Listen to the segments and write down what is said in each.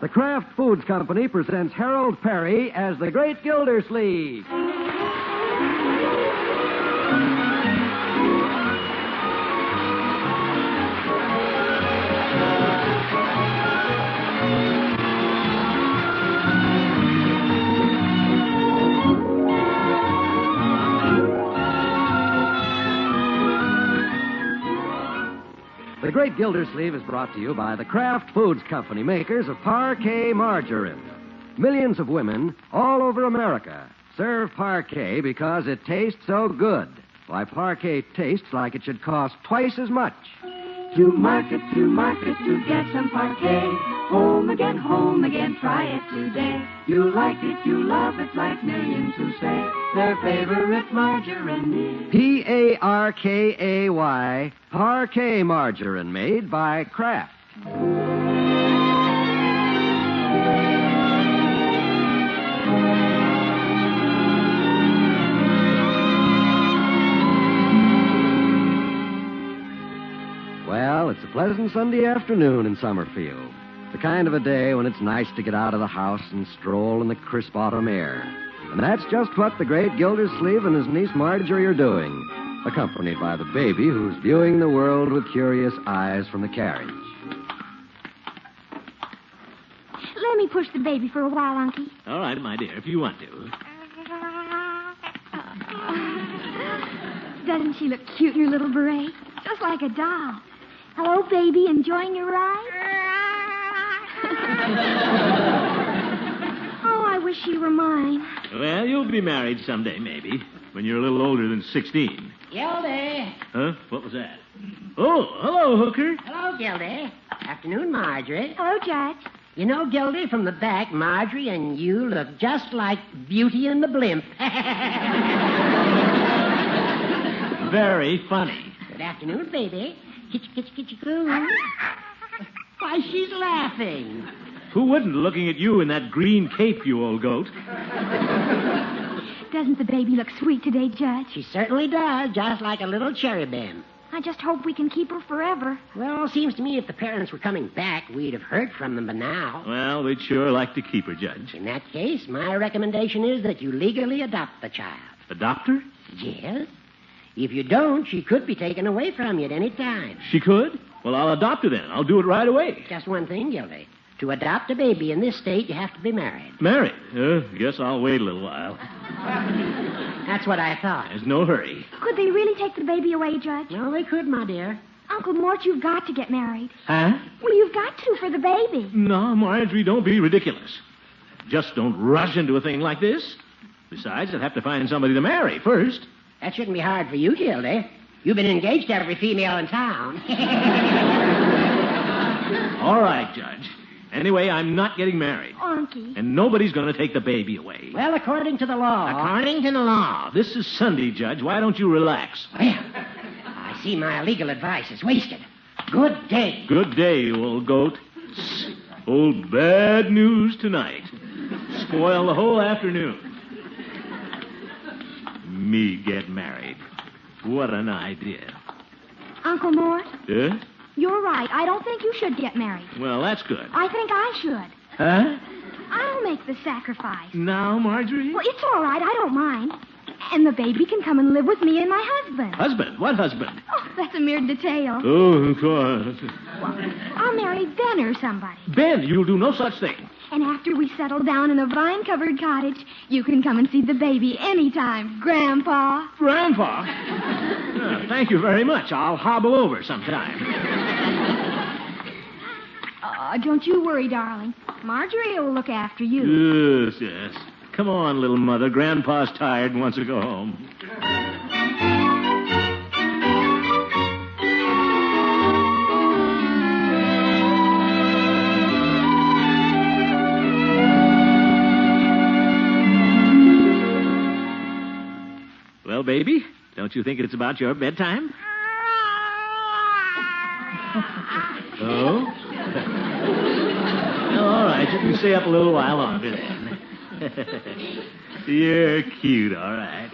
The Kraft Foods Company presents Harold Perry as the Great Gildersleeve. The Great Gildersleeve is brought to you by the Kraft Foods Company, makers of Parquet margarine. Millions of women all over America serve Parquet because it tastes so good. Why, Parquet tastes like it should cost twice as much. To market, to get some Parquet. Home again, try it today. You like it, you love it, like millions who say their favorite margarine is Parkay, Parquet margarine, made by Kraft. Well, it's a pleasant Sunday afternoon in Summerfield. The kind of a day when it's nice to get out of the house and stroll in the crisp autumn air. And that's just what the great Gildersleeve and his niece Marjorie are doing, accompanied by the baby who's viewing the world with curious eyes from the carriage. Let me push the baby for a while, Unky. All right, my dear, if you want to. Doesn't she look cute in her little beret? Just like a doll. Hello, baby. Enjoying your ride? Oh, I wish she were mine. Well, you'll be married someday, maybe, when you're a little older than 16. Gildy. Huh? What was that? Oh, hello, Hooker. Hello, Gildy. Afternoon, Marjorie. Hello, Judge. You know, Gildy, from the back, Marjorie and you look just like Beauty and the Blimp. Very funny. Good afternoon, baby. Kitch-kitch-kitch-coo. Why, she's laughing. Who wouldn't, looking at you in that green cape, you old goat? Doesn't the baby look sweet today, Judge? She certainly does, just like a little cherubim. I just hope we can keep her forever. Well, it seems to me if the parents were coming back, we'd have heard from them by now. Well, we'd sure like to keep her, Judge. In that case, my recommendation is that you legally adopt the child. Adopt her? Yes. If you don't, she could be taken away from you at any time. She could? Well, I'll adopt her then. I'll do it right away. Just one thing, Gildy. To adopt a baby in this state, you have to be married. Married? Guess I'll wait a little while. That's what I thought. There's no hurry. Could they really take the baby away, Judge? No, they could, my dear. Uncle Mort, you've got to get married. Huh? Well, you've got to for the baby. No, Marjorie, don't be ridiculous. Just don't rush into a thing like this. Besides, I'd have to find somebody to marry first. That shouldn't be hard for you, Gildy. You've been engaged to every female in town. All right, Judge. Anyway, I'm not getting married. Unky. And nobody's going to take the baby away. Well, according to the law. According to the law. This is Sunday, Judge. Why don't you relax? Well, I see my legal advice is wasted. Good day. Good day, you old goat. Old bad news tonight. Spoil the whole afternoon. Me get married. What an idea. Uncle Mort? Yeah? You're right. I don't think you should get married. Well, that's good. I think I should. Huh? I'll make the sacrifice. Now, Marjorie? Well, it's all right. I don't mind. And the baby can come and live with me and my husband. Husband? What husband? Oh, that's a mere detail. Oh, of course. I'll marry Ben or somebody. Ben, you'll do no such thing. And after we settle down in a vine-covered cottage, you can come and see the baby anytime, Grandpa. Grandpa? Thank you very much. I'll hobble over sometime. Don't you worry, darling. Marjorie will look after you. Yes, yes. Come on, little mother. Grandpa's tired and wants to go home. Well, baby, don't you think it's about your bedtime? Oh? All right, you can stay up a little while longer then. You're cute, all right.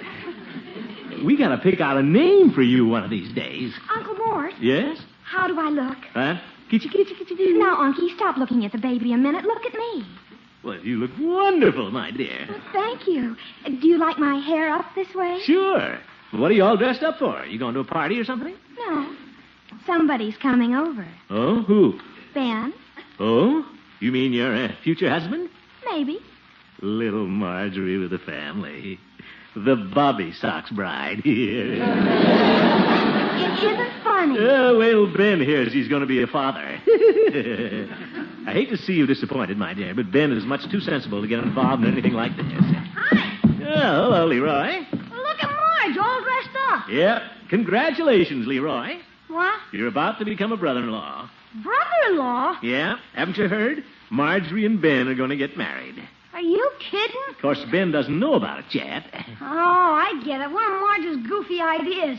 We gotta pick out a name for you one of these days. Uncle Mort? Yes? How do I look? Huh? Kitty. Now, Unky, stop looking at the baby a minute. Look at me. Well, you look wonderful, my dear. Well, thank you. Do you like my hair up this way? Sure. What are you all dressed up for? You going to a party or something? No. Somebody's coming over. Oh, who? Ben, Oh, you mean your future husband? maybe. Little Marjorie with a family. The Bobby Sox bride here. It isn't funny. Oh, well, Ben hears he's going to be a father. I hate to see you disappointed, my dear, but Ben is much too sensible to get involved in anything like this. Hi. Oh, hello, Leroy. Look at Marge, all dressed up. Yep. Congratulations, Leroy. What? You're about to become a brother-in-law. Brother-in-law? Yeah? Haven't you heard? Marjorie and Ben are going to get married. Are you kidding? Of course, Ben doesn't know about it yet. Oh, I get it. One of Marge's goofy ideas.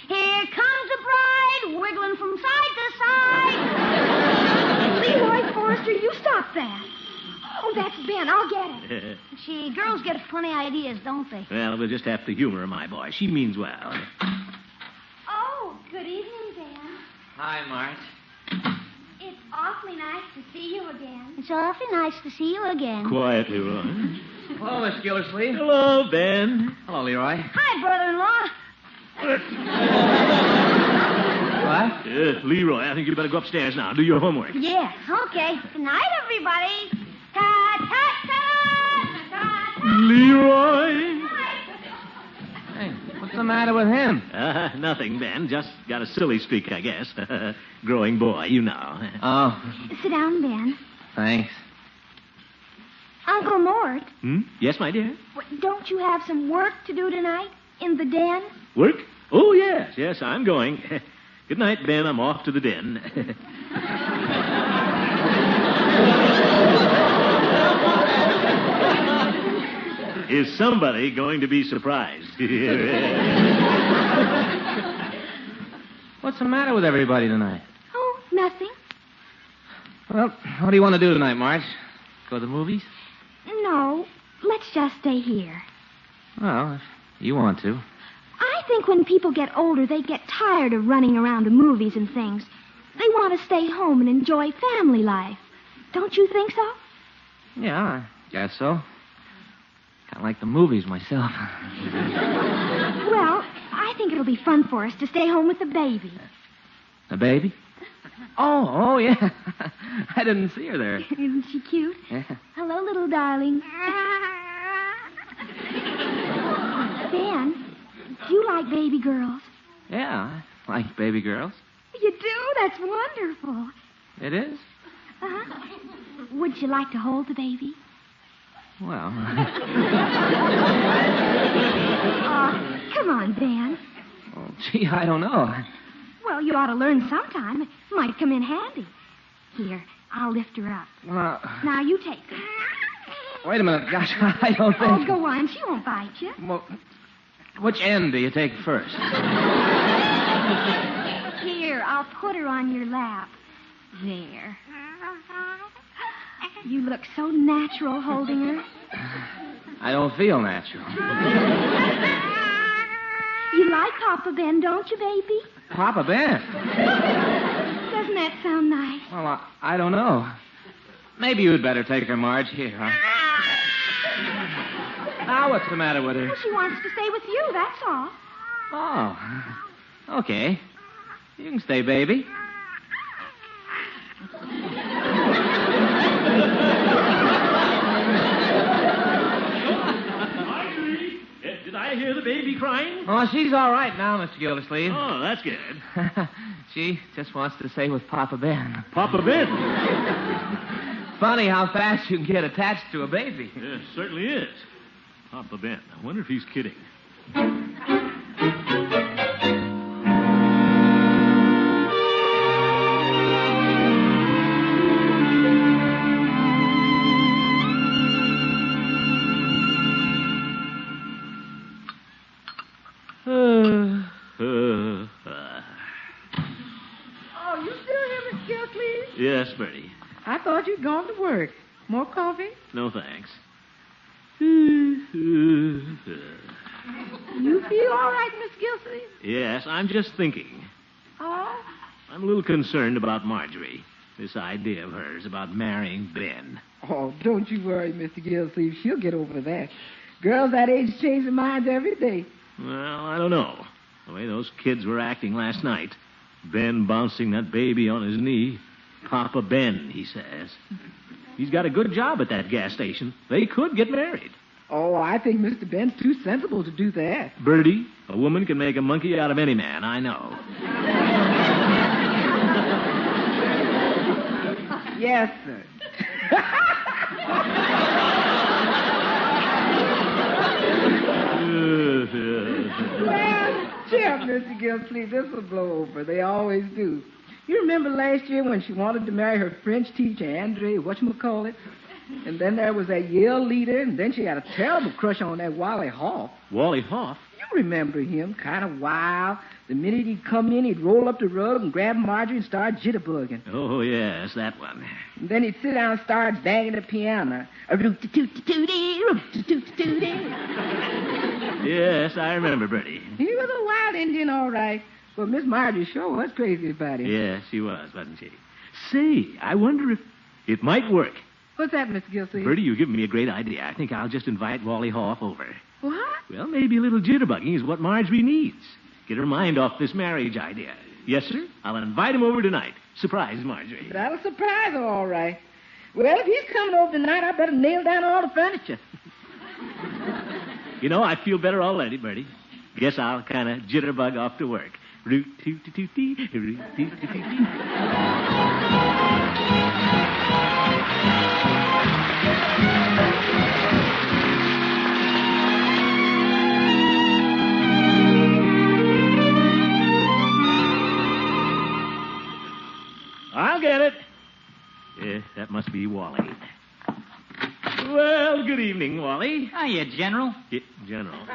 Here comes the bride, wiggling from side to side. Leroy Forrester, you stop that. Oh, that's Ben. I'll get it. See, girls get funny ideas, don't they? Well, we'll just have to humor her, my boy. She means well. Oh, good evening, Ben. Hi, Marge. It's awfully nice to see you again. It's awfully nice to see you again. Quiet, Leroy. Hello, Miss Gildersleeve. Hello, Ben. Hello, Leroy. Hi, brother-in-law. What? Leroy, I think you better go upstairs now. Do your homework. Yes, okay. Good night, everybody. Ta-ta-ta! Ta-ta! Leroy? Hey, what's the matter with him? Nothing, Ben. Just got a silly streak, I guess. Growing boy, you know. Oh, Sit down, Ben. thanks. Uncle Mort, Yes, my dear? don't you have some work to do tonight in the den? Work? Oh, yes. Yes, I'm going. Good night, Ben. I'm off to the den. Is somebody going to be surprised? What's the matter with everybody tonight? Oh, nothing. Well, what do you want to do tonight, Marge? Go to the movies? No, let's just stay here. Well, if you want to. I think when people get older, they get tired of running around to movies and things. They want to stay home and enjoy family life. Don't you think so? Yeah, I guess so. Kind of like the movies myself. Well, I think it'll be fun for us to stay home with the baby. The baby? Oh, yeah. I didn't see her there. Isn't she cute? Yeah. Hello, little darling. Ben, do you like baby girls? Yeah, I like baby girls. You do? That's wonderful. It is? Uh-huh. Would you like to hold the baby? Well, Oh, come on, Ben. well, gee, I don't know. Well, you ought to learn sometime. It might come in handy. Here, I'll lift her up. Well, Now, you take her. wait a minute. Gosh, I don't think... Oh, go on. She won't bite you. Well, which end do you take first? Here, I'll put her on your lap. There. You look so natural holding her. I don't feel natural. You like Papa Ben, don't you, baby? Papa Ben. Doesn't that sound nice? Well, I don't know. Maybe you'd better take her, Marge. Here, huh? Now, what's the matter with her? Well, she wants to stay with you, that's all. Oh, okay. You can stay, baby. Marjorie, did I hear the baby crying? Oh, she's all right now, Mr. Gildersleeve. Oh, that's good. She just wants to stay with Papa Ben. Papa Ben. Funny how fast you can get attached to a baby. Yes, certainly is. Papa Ben. I wonder if he's kidding. Oh, you still here, Miss Gildersleeve? Yes, Bertie. I thought you'd gone to work. More coffee? No thanks. You feel all right, Miss Gildersleeve? Yes, I'm just thinking. Oh? I'm a little concerned about Marjorie. this idea of hers about marrying Ben. Oh, don't you worry, Mr. Gildersleeve. She'll get over that. Girls that age change their minds every day. Well, I don't know. The way those kids were acting last night. Ben bouncing that baby on his knee. Papa Ben, he says. He's got a good job at that gas station. They could get married. Oh, I think Mr. Ben's too sensible to do that. Bertie, a woman can make a monkey out of any man, I know. Yes, sir. Well, cheer up, Mr. Gildersleeve. This will blow over. They always do. You remember last year when she wanted to marry her French teacher, Andre, whatchamacallit? And then there was that Yale leader, and then she had a terrible crush on that Wally Hoff. Wally Hoff? You remember him, kind of wild. The minute he'd come in, he'd roll up the rug and grab Marjorie and start jitterbugging. Oh, yes, that one. And then he'd sit down and start banging the piano. A root-a-toot-a-tootie, root-a-toot-a-tootie. Yes, I remember Bertie. He was a wild Indian, all right. But Miss Marjorie sure was crazy about him. Yes, she was, wasn't she? Say, I wonder if it might work. What's that, Mr. Gildersleeve? Bertie, you've given me a great idea. I think I'll just invite Wally Hoff over. What? Well, maybe a little jitterbugging is what Marjorie needs. Get her mind off this marriage idea. Yes, sir. I'll invite him over tonight. Surprise Marjorie. That'll surprise her, all right. Well, if he's coming over tonight, I better nail down all the furniture. You know, I feel better already, Bertie. Guess I'll kind of jitterbug off to work. Root-toot-toot-tee, root-toot-toot-tee. I'll get it. Yeah, that must be Wally. Well, good evening, Wally. Hiya, General. Yeah, General.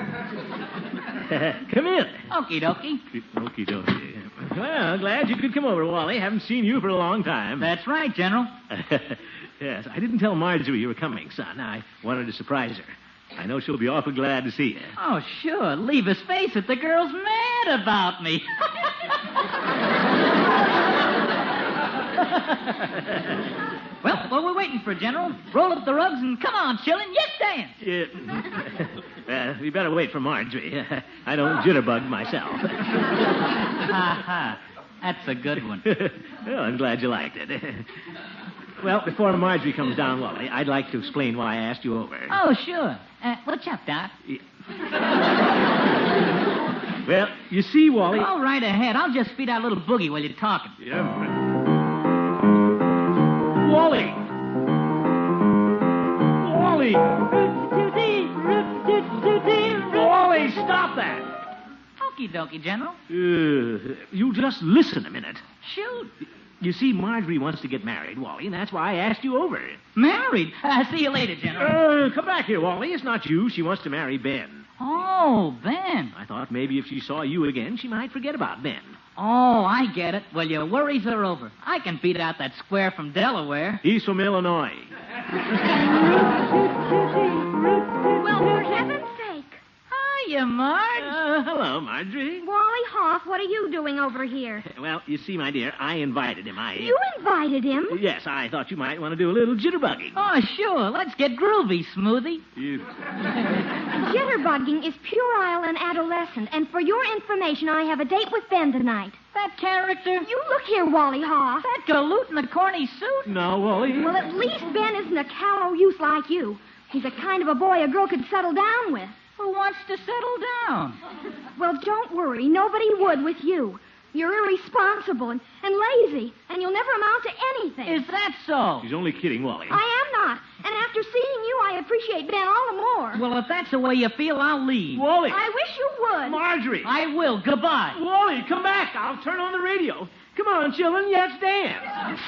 Come in. Okie dokie. Okie dokie. Well, glad you could come over, Wally. Haven't seen you for a long time. That's right, General. Yes, I didn't tell Marjorie you were coming, son. I wanted to surprise her. I know she'll be awful glad to see you. Oh, sure. Leave us face it, the girl's mad about me. Well, what are we waiting for, General? Roll up the rugs and come on, chillin'. Yes, dance. Yeah. You better wait for Marjorie. I don't jitterbug myself. Ha ha. That's a good one. Well, I'm glad you liked it. Well, before Marjorie comes down, Wally, I'd like to explain why I asked you over. Oh, sure. What's up, Doc? Well, you see, Wally... Go right ahead. I'll just feed out a little boogie while you're talking. Yeah. Wally! Wally! Wally, stop that! Okie dokie, General. You just listen a minute. Shoot. You see, Marjorie wants to get married, Wally, and that's why I asked you over. Married? See you later, General. Come back here, Wally. It's not you. She wants to marry Ben. Oh, Ben. I thought maybe if she saw you again, she might forget about Ben. Oh, I get it. Well, your worries are over. I can beat out that square from Delaware. He's from Illinois. Well, for heaven's sake. Hiya, Marge. Hello, Marjorie. Wally Hoff, what are you doing over here? Well, you see, my dear, I invited him. You invited him? Yes, I thought you might want to do a little jitterbugging. Oh, sure. Let's get groovy, Smoothie. Jitterbugging is puerile and adolescent, and for your information, I have a date with Ben tonight. That character? You look here, Wally Hoff. That galoot in the corny suit? No, Wally. Well, at least Ben isn't a callow youth like you. He's the kind of a boy a girl could settle down with. Who wants to settle down? Well, don't worry. Nobody would with you. You're irresponsible and lazy, and you'll never amount to anything. Is that so? She's only kidding, Wally. I am not. And after seeing you, I appreciate Ben all the more. Well, if that's the way you feel, I'll leave. Wally. I wish you would. Marjorie. I will. Goodbye. Wally, come back. I'll turn on the radio. Come on, children. Let's dance.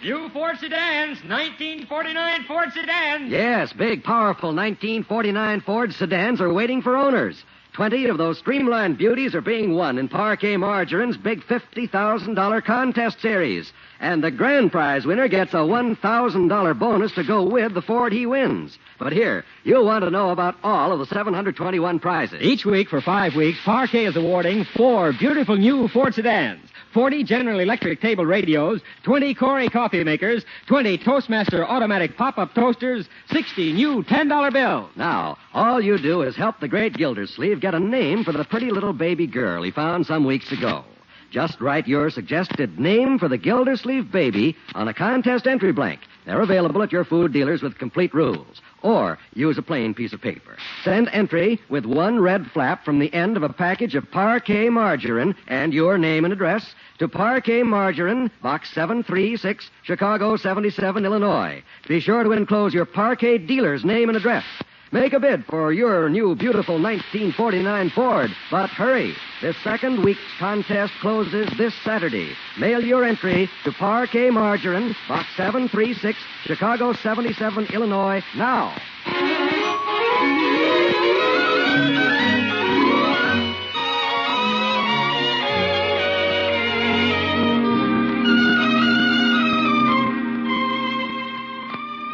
New Ford sedans, 1949 Ford sedans. Yes, big, powerful 1949 Ford sedans are waiting for owners. 20 of those streamlined beauties are being won in Parquet Margarine's big $50,000 contest series. And the grand prize winner gets a $1,000 bonus to go with the Ford he wins. But here, you'll want to know about all of the 721 prizes. Each week for 5 weeks, Parquet is awarding 4 beautiful new Ford sedans, 40 General Electric table radios, 20 Corey coffee makers, 20 Toastmaster automatic pop-up toasters, 60 new $10 bills. Now, all you do is help the great Gildersleeve get a name for the pretty little baby girl he found some weeks ago. Just write your suggested name for the Gildersleeve baby on a contest entry blank. They're available at your food dealers with complete rules. Or use a plain piece of paper. Send entry with one red flap from the end of a package of Parquet margarine and your name and address to Parquet Margarine, Box 736, Chicago 77, Illinois. Be sure to enclose your Parquet dealer's name and address. Make a bid for your new beautiful 1949 Ford. But hurry. This second week's contest closes this Saturday. Mail your entry to Parquet Margarine, Box 736, Chicago 77, Illinois, now.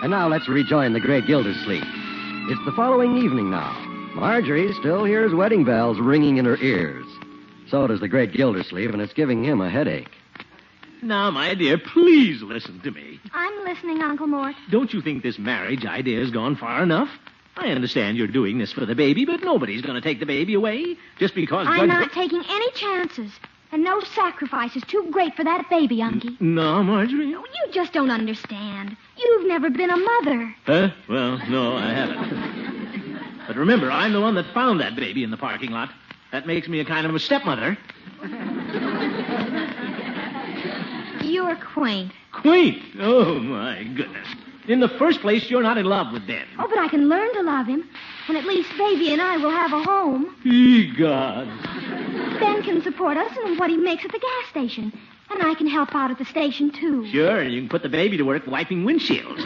And now let's rejoin the great Gildersleeve. It's the following evening now. Marjorie still hears wedding bells ringing in her ears. So does the great Gildersleeve, and it's giving him a headache. Now, my dear, please listen to me. I'm listening, Uncle Mort. Don't you think this marriage idea has gone far enough? I understand you're doing this for the baby, but nobody's going to take the baby away just because... I'm not taking any chances. And no sacrifice is too great for that baby, Unky. No, Marjorie? You just don't understand. You've never been a mother. Huh? Well, no, I haven't. But remember, I'm the one that found that baby in the parking lot. That makes me a kind of a stepmother. You're quaint. Quaint? Oh, my goodness. In the first place, you're not in love with Ben. Oh, but I can learn to love him. And at least Baby and I will have a home. Ye gods. Ben can support us in what he makes at the gas station. And I can help out at the station, too. Sure, and you can put the baby to work wiping windshields.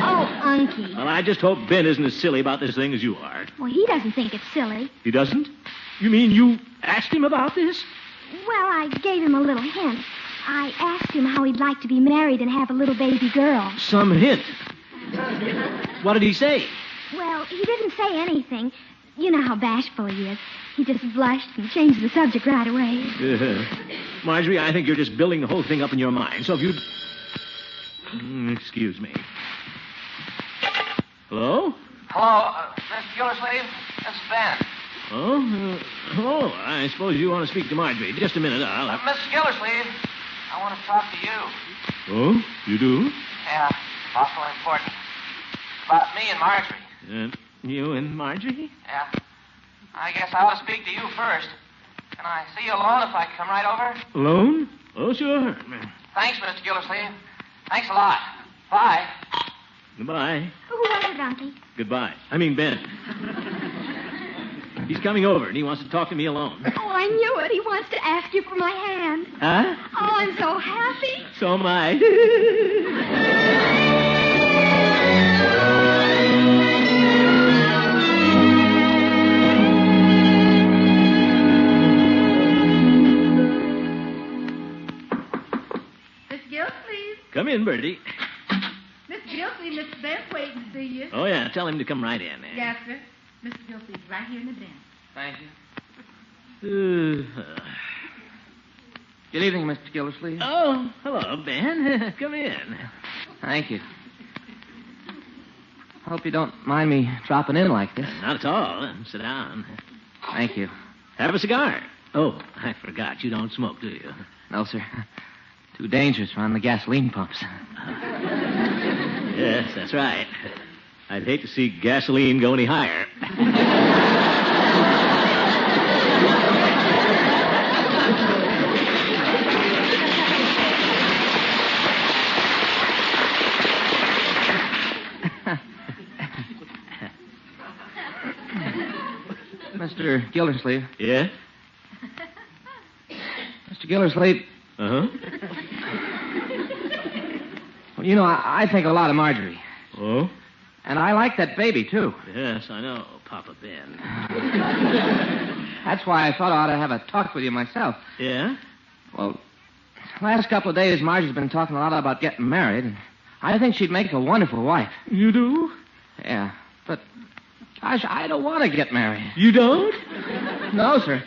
Oh, Unky. Well, I just hope Ben isn't as silly about this thing as you are. Well, he doesn't think it's silly. He doesn't? You mean you asked him about this? Well, I gave him a little hint. I asked him how he'd like to be married and have a little baby girl. Some hint. What did he say? Well, he didn't say anything. You know how bashful he is. He just blushed and changed the subject right away. Marjorie, I think you're just building the whole thing up in your mind. So if you'd... Excuse me. Hello? Hello, Mr. Gildersleeve. This is Ben. Oh, I suppose you want to speak to Marjorie. Just a minute, I'll... Mr. Gildersleeve, I want to talk to you. Oh, you do? Yeah, awful important. About me and Marjorie. You and Marjorie? Yeah. I guess I ought to speak to you first. Can I see you alone if I come right over? Alone? Oh, sure. Thanks, Mr. Gildersleeve. Thanks a lot. Bye. Goodbye. Who was it, Unky? Goodbye. I mean, Ben. He's coming over, and he wants to talk to me alone. Oh, I knew it. He wants to ask you for my hand. Huh? Oh, I'm so happy. So am I. Miss Gildersleeve. Come in, Bertie. Miss Gildersleeve, Mr. Ben's waiting to see you. Oh, yeah. Tell him to come right in. Yes, sir. Mr. Gildersleeve's right here in the den. Thank you. Good evening, Mr. Gildersleeve. Oh, hello, Ben. Come in. Thank you. Hope you don't mind me dropping in like this. Not at all. Sit down. Thank you. Have a cigar. Oh, I forgot. You don't smoke, do you? No, sir. Too dangerous around the gasoline pumps. Yes, that's right. I'd hate to see gasoline go any higher. Mr. Gildersleeve. Yeah? Mr. Gildersleeve. Uh-huh. Well, you know, I think a lot of Marjorie. Oh? And I like that baby, too. Yes, I know, Papa Ben. That's why I thought I ought to have a talk with you myself. Yeah? Well, last couple of days, Marjorie's been talking a lot about getting married. I think she'd make a wonderful wife. You do? Yeah, but, gosh, I don't want to get married. You don't? No, sir.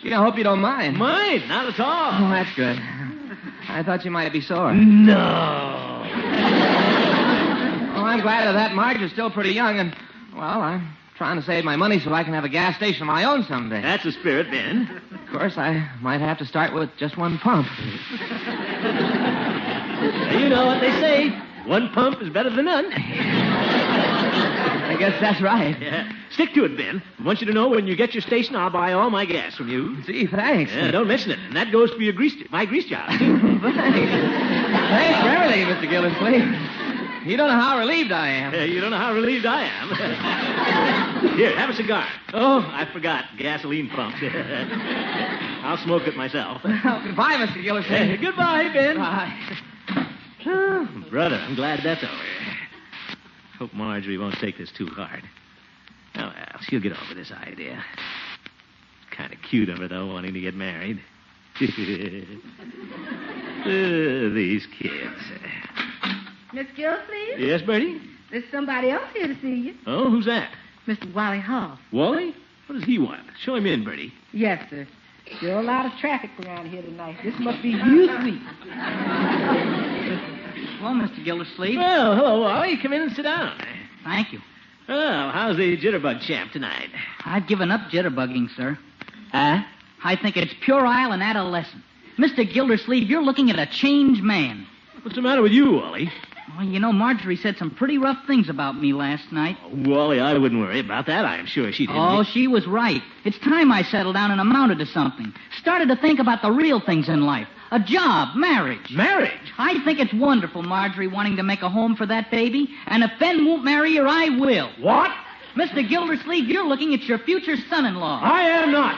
Gee, I hope you don't mind. Mind? Not at all. Oh, that's good. I thought you might be sore. No. Oh, I'm glad of that. Marjorie's still pretty young, and, well, I'm trying to save my money so I can have a gas station of my own someday. That's the spirit, Ben. Of course, I might have to start with just one pump. You know what they say. One pump is better than none. I guess that's right. Yeah. Stick to it, Ben. I want you to know when you get your station, I'll buy all my gas from you. Gee, thanks. Yeah, don't mention it. And that goes for my grease job. Thanks for everything, Mr. Gildersleeve. You don't know how relieved I am. You don't know how relieved I am. Here, have a cigar. Oh, I forgot. Gasoline pump. I'll smoke it myself. Well, goodbye, Mr. Gildersleeve. Goodbye, Ben. Bye. Oh, brother, I'm glad that's over. Hope Marjorie won't take this too hard. Oh, well, she'll get over this idea. Kind of cute of her, though, wanting to get married. These kids. Miss Gildersleeve? Yes, Bertie? There's somebody else here to see you. Oh, who's that? Mr. Wally Hall. Wally? What does he want? Show him in, Bertie. Yes, sir. Still a lot of traffic around here tonight. This must be youth week. Well, Mr. Gildersleeve. Well, hello, Wally. Come in and sit down. Thank you. Oh, how's the jitterbug champ tonight? I've given up jitterbugging, sir. Huh? I think it's puerile and adolescent. Mr. Gildersleeve, you're looking at a changed man. What's the matter with you, Wally? Well, you know, Marjorie said some pretty rough things about me last night. Oh, Wally, I wouldn't worry about that. I'm sure she didn't. Oh, she was right. It's time I settled down and amounted to something. Started to think about the real things in life. A job, marriage. Marriage? I think it's wonderful, Marjorie, wanting to make a home for that baby. And if Ben won't marry her, I will. What? Mr. Gildersleeve, you're looking at your future son-in-law. I am not.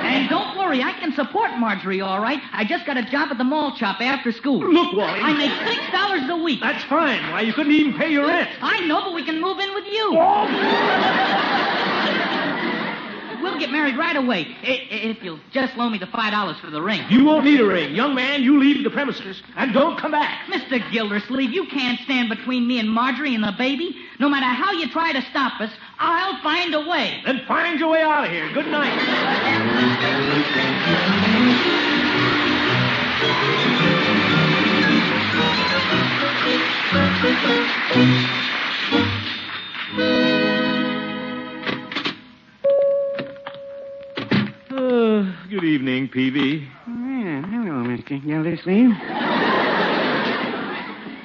And don't worry, I can support Marjorie all right. I just got a job at the mall shop after school. Look, Wally. I make $6 a week. That's fine. Why, you couldn't even pay your rent. I know, but we can move in with you. We'll get married right away, if you'll just loan me the $5 for the ring. You won't need a ring. Young man, you leave the premises and don't come back. Mr. Gildersleeve, you can't stand between me and Marjorie and the baby. No matter how you try to stop us, I'll find a way. Then find your way out of here. Good night. Good evening, Peavy. Hello, Mr. Gildersleeve.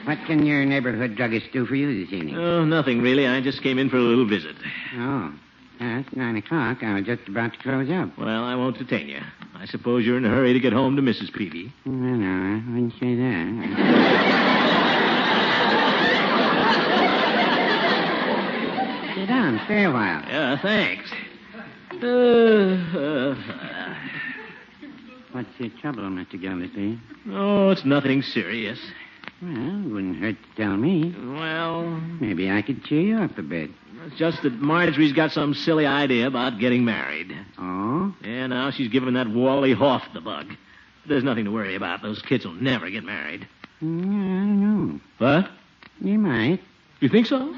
What can your neighborhood druggist do for you this evening? Oh, nothing really. I just came in for a little visit. Oh, it's 9 o'clock. I was just about to close up. Well, I won't detain you. I suppose you're in a hurry to get home to Mrs. Peavy. No, I wouldn't say that. Sit down. Stay a while. Yeah, thanks. What's the trouble, Mr. Gildersleeve? Oh, it's nothing serious. Well, it wouldn't hurt to tell me. Well, Maybe I could cheer you up a bit. it's just that Marjorie's got some silly idea about getting married. Oh? Yeah, now she's giving that Wally Hoff the bug. There's nothing to worry about. Those kids will never get married. I don't know. What? They might. You think so?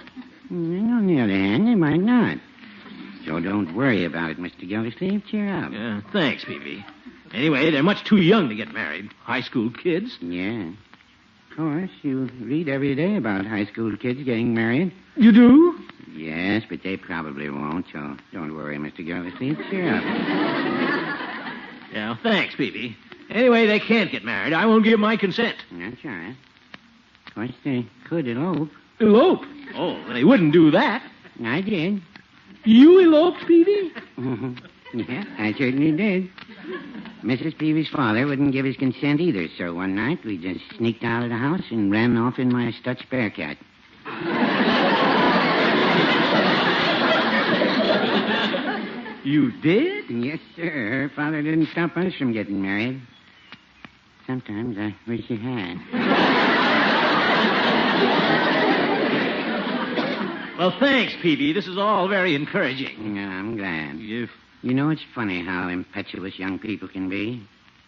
On the other hand, they might not. So don't worry about it, Mr. Gildersleeve. Cheer up. Yeah, thanks, Peavy. Anyway, they're much too young to get married. High school kids. Yeah. Of course, you read every day about high school kids getting married. You do? Yes, but they probably won't, so don't worry, Mr. Gildersleeve. Cheer up. Yeah, thanks, Peavy. Anyway, they can't get married. I won't give my consent. That's all right. Of course, they could elope. Elope? Oh, they wouldn't do that. I did. You eloped, Peavy? Yeah, I certainly did. Mrs. Peavy's father wouldn't give his consent either, so one night we just sneaked out of the house and ran off in my Stutz Bearcat. You did? Yes, sir. Her father didn't stop us from getting married. Sometimes I wish he had. Well, thanks, Peavy. This is all very encouraging. Yeah, I'm glad. You know, it's funny how impetuous young people can be.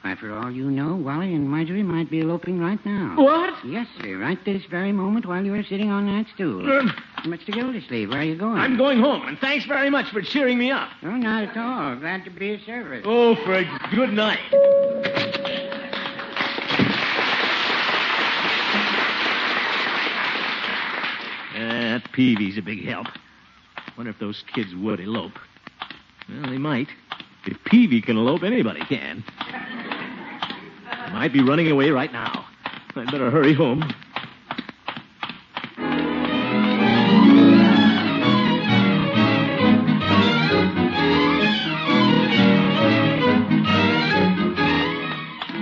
Why, for all you know, Wally and Marjorie might be eloping right now. What? Yes, sir. Right this very moment while you are sitting on that stool. Mr. Gildersleeve, where are you going? I'm going home, and thanks very much for cheering me up. Oh, not at all. Glad to be of service. Oh, for a good night. That Peavy's a big help. Wonder if those kids would elope. Well, they might. If Peavy can elope, anybody can. Might be running away right now. I'd better hurry home.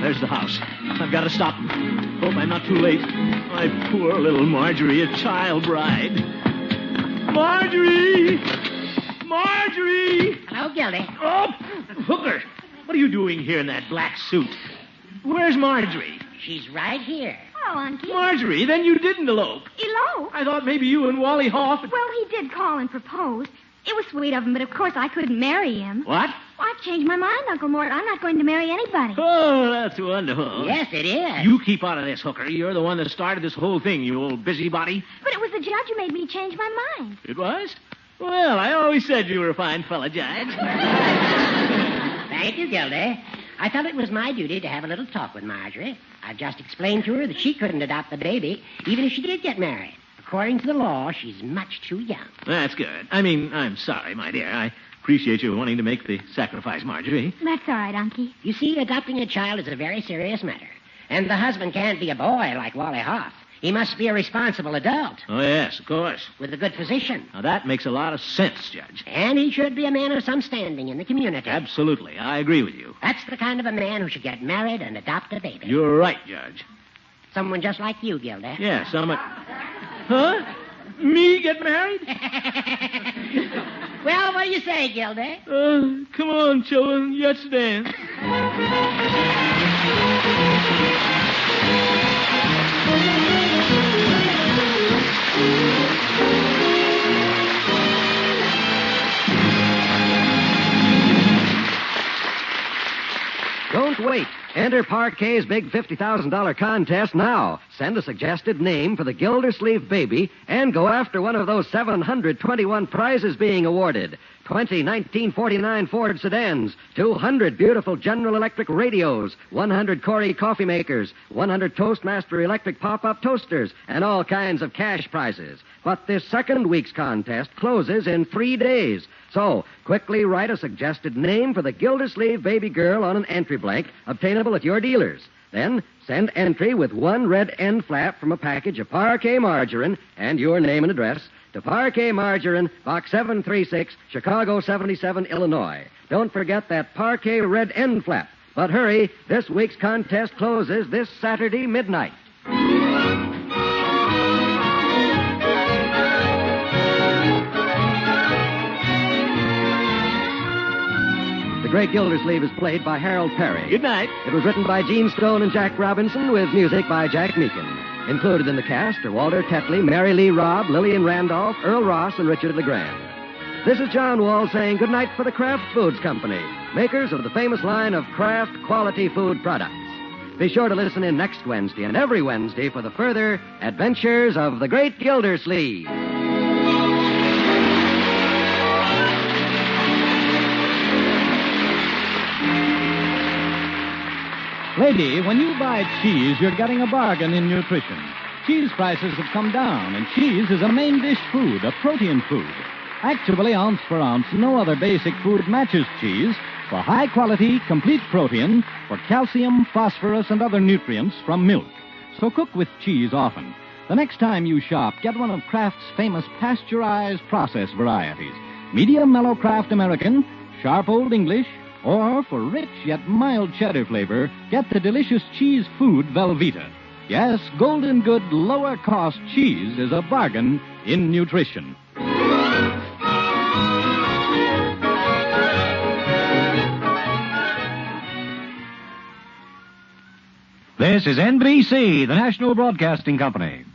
There's the house. I've got to stop him. Hope I'm not too late. My poor little Marjorie, a child bride. Marjorie! Marjorie! Hello, Gildy. Oh, Hooker! What are you doing here in that black suit? Where's Marjorie? She's right here. Oh, Unky. Marjorie, then you didn't elope. Elope? I thought maybe you and Wally Hoff... Well, he did call and propose. It was sweet of him, but of course I couldn't marry him. What? Well, I've changed my mind, Uncle Mort. I'm not going to marry anybody. Oh, that's wonderful. Yes, it is. You keep out of this, Hooker. You're the one that started this whole thing, you old busybody. But it was the judge who made me change my mind. It was? Well, I always said you were a fine fella, Judge. Thank you, Gildy. I felt it was my duty to have a little talk with Marjorie. I've just explained to her that she couldn't adopt the baby, even if she did get married. According to the law, she's much too young. That's good. I'm sorry, my dear. I appreciate you wanting to make the sacrifice, Marjorie. That's all right, Unky. You see, adopting a child is a very serious matter. And the husband can't be a boy like Wally Hoff. He must be a responsible adult. Oh, yes, of course. With a good physician. Now, that makes a lot of sense, Judge. And he should be a man of some standing in the community. Absolutely. I agree with you. That's the kind of a man who should get married and adopt a baby. You're right, Judge. Someone just like you, Gilda. Yeah, someone... Huh? Me get married? Well, what do you say, Gilda? Come on, children. Let's dance. Don't wait. Enter Parquet's big $50,000 contest now. Send a suggested name for the Gildersleeve baby and go after one of those 721 prizes being awarded. 20 1949 Ford sedans, 200 beautiful General Electric radios, 100 Corey coffee makers, 100 Toastmaster electric pop-up toasters, and all kinds of cash prizes. But this second week's contest closes in 3 days. So, quickly write a suggested name for the Gildersleeve baby girl on an entry blank obtainable at your dealers. Then, send entry with one red end flap from a package of Parquet margarine and your name and address to Parquet Margarine, Box 736, Chicago 77, Illinois. Don't forget that Parquet red end flap. But hurry, this week's contest closes this Saturday midnight. The Great Gildersleeve is played by Harold Perry. Good night. It was written by Gene Stone and Jack Robinson with music by Jack Meakin. Included in the cast are Walter Tetley, Mary Lee Robb, Lillian Randolph, Earl Ross, and Richard LeGrand. This is John Wall saying goodnight for the Kraft Foods Company, makers of the famous line of Kraft quality food products. Be sure to listen in next Wednesday and every Wednesday for the further adventures of the Great Gildersleeve. Lady, when you buy cheese, you're getting a bargain in nutrition. Cheese prices have come down, and cheese is a main dish food, a protein food. Actually, ounce for ounce, no other basic food matches cheese for high-quality, complete protein, for calcium, phosphorus, and other nutrients from milk. So cook with cheese often. The next time you shop, get one of Kraft's famous pasteurized processed varieties. Medium mellow Kraft American, sharp Old English, or, for rich yet mild cheddar flavor, get the delicious cheese food Velveeta. Yes, golden good, lower-cost cheese is a bargain in nutrition. This is NBC, the National Broadcasting Company.